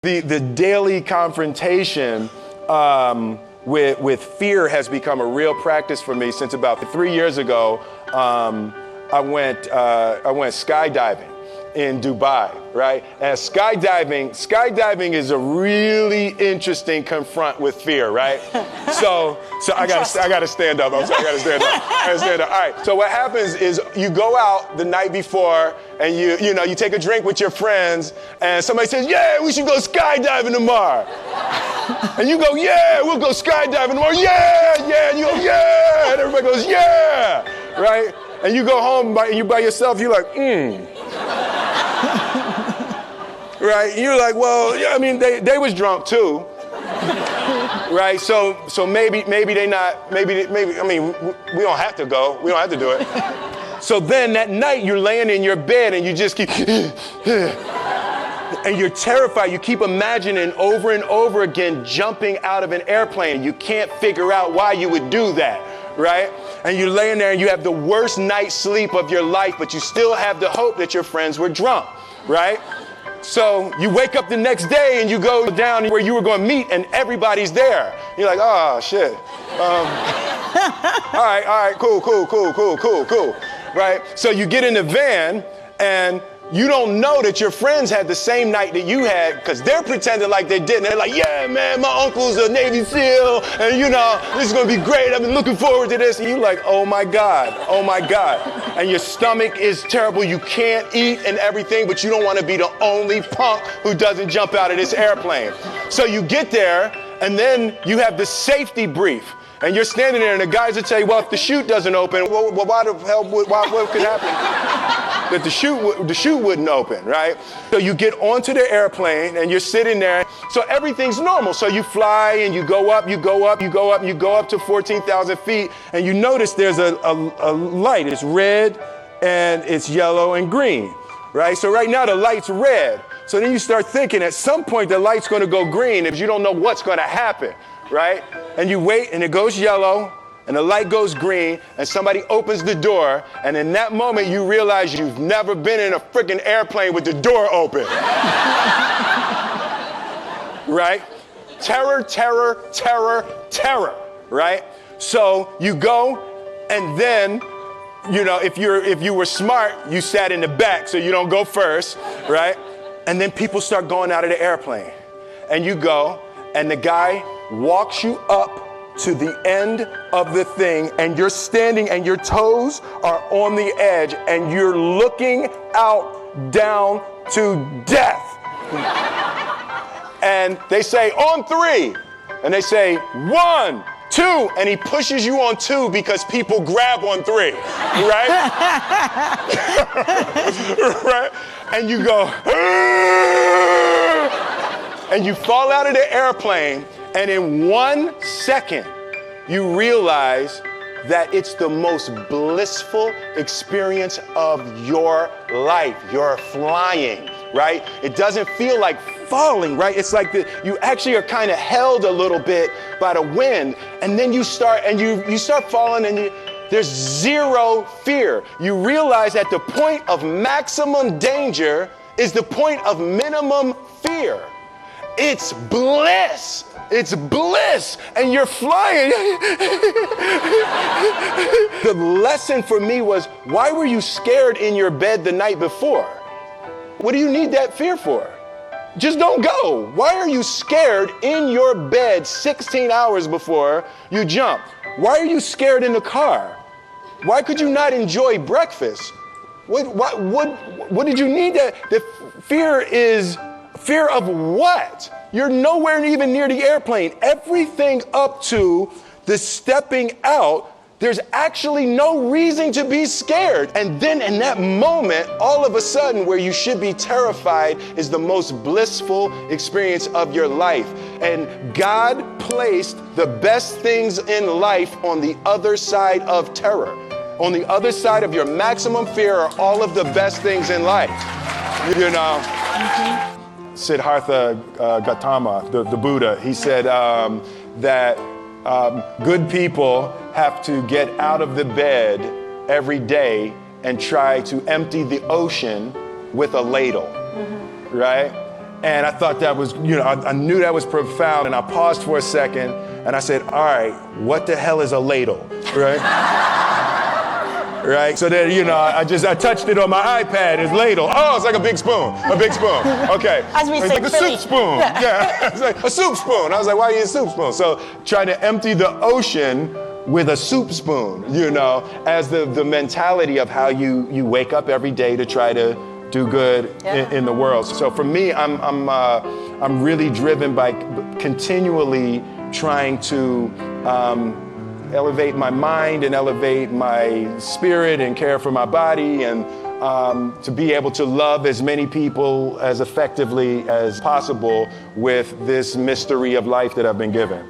The daily confrontation with fear has become a real practice for me since about 3 years ago. I went skydiving in Dubai, right? And skydiving is a really interesting confront with fear, right? So I gotta stand up. I'm sorry, I gotta stand up. All right. So what happens is you go out the night before and you take a drink with your friends and somebody says, yeah, we should go skydiving tomorrow. And you go, yeah, we'll go skydiving tomorrow. Yeah. And you go, yeah. And everybody goes, yeah. Right? And you go home and you by yourself, you're like, Right? And you're like, well, yeah, I mean, they was drunk too. Right? So maybe they not, maybe, I mean, we don't have to go. We don't have to do it. So then that night you're laying in your bed and you just keep, and you're terrified. You keep imagining over and over again jumping out of an airplane. You can't figure out why you would do that, right? And you're laying there and you have the worst night's sleep of your life, but you still have the hope that your friends were drunk, right? So you wake up the next day and you go down where you were going to meet and everybody's there. You're like, oh, shit. All right, cool. Right? So you get in the van and you don't know that your friends had the same night that you had because they're pretending like they didn't. They're like, yeah, man, my uncle's a Navy SEAL and this is going to be great. I've been looking forward to this. And you're like, oh my God. And your stomach is terrible. You can't eat and everything, but you don't want to be the only punk who doesn't jump out of this airplane. So you get there and then you have the safety brief. And you're standing there and the guys will tell you, well, if the chute doesn't open, well why the hell, what could happen? That the chute wouldn't open, right? So you get onto the airplane and you're sitting there. So everything's normal. So you fly and you go up to 14,000 feet and you notice there's a light. It's red and it's yellow and green, right? So right now the light's red. So then you start thinking at some point the light's going to go green if you don't know what's going to happen. Right? And you wait and it goes yellow and the light goes green and somebody opens the door and in that moment you realize you've never been in a freaking airplane with the door open. Right? Terror, right? So you go and then, if you were smart, you sat in the back so you don't go first, right? And then people start going out of the airplane and you go and the guy walks you up to the end of the thing and you're standing and your toes are on the edge and you're looking out down to death. And they say, on 3. And they say, 1, 2. And he pushes you on 2 because people grab on 3, right? Right? And you go, and you fall out of the airplane. And in 1 second, you realize that it's the most blissful experience of your life. You're flying, right? It doesn't feel like falling, right? It's like you actually are kind of held a little bit by the wind. And then you start falling and there's zero fear. You realize that the point of maximum danger is the point of minimum fear. It's bliss. It's bliss, and you're flying. The lesson for me was, why were you scared in your bed the night before? What do you need that fear for? Just don't go. Why are you scared in your bed 16 hours before you jump? Why are you scared in the car? Why could you not enjoy breakfast? What did you need that? The fear is fear of what? You're nowhere even near the airplane. Everything up to the stepping out, there's actually no reason to be scared. And then in that moment, all of a sudden, where you should be terrified is the most blissful experience of your life. And God placed the best things in life on the other side of terror. On the other side of your maximum fear are all of the best things in life. Siddhartha Gautama, the Buddha, he said that good people have to get out of the bed every day and try to empty the ocean with a ladle, right? And I thought that was, I knew that was profound. And I paused for a second and I said, all right, what the hell is a ladle, right? Right? So then, I touched it on my iPad. It's ladle. Oh, it's like a big spoon. Okay. As we it's say, like a soup spoon. Yeah. It's like a soup spoon. I was like, why do you use a soup spoon? So trying to empty the ocean with a soup spoon, as the mentality of how you wake up every day to try to do good in the world. So for me, I'm really driven by continually trying to elevate my mind and elevate my spirit and care for my body and to be able to love as many people as effectively as possible with this mystery of life that I've been given.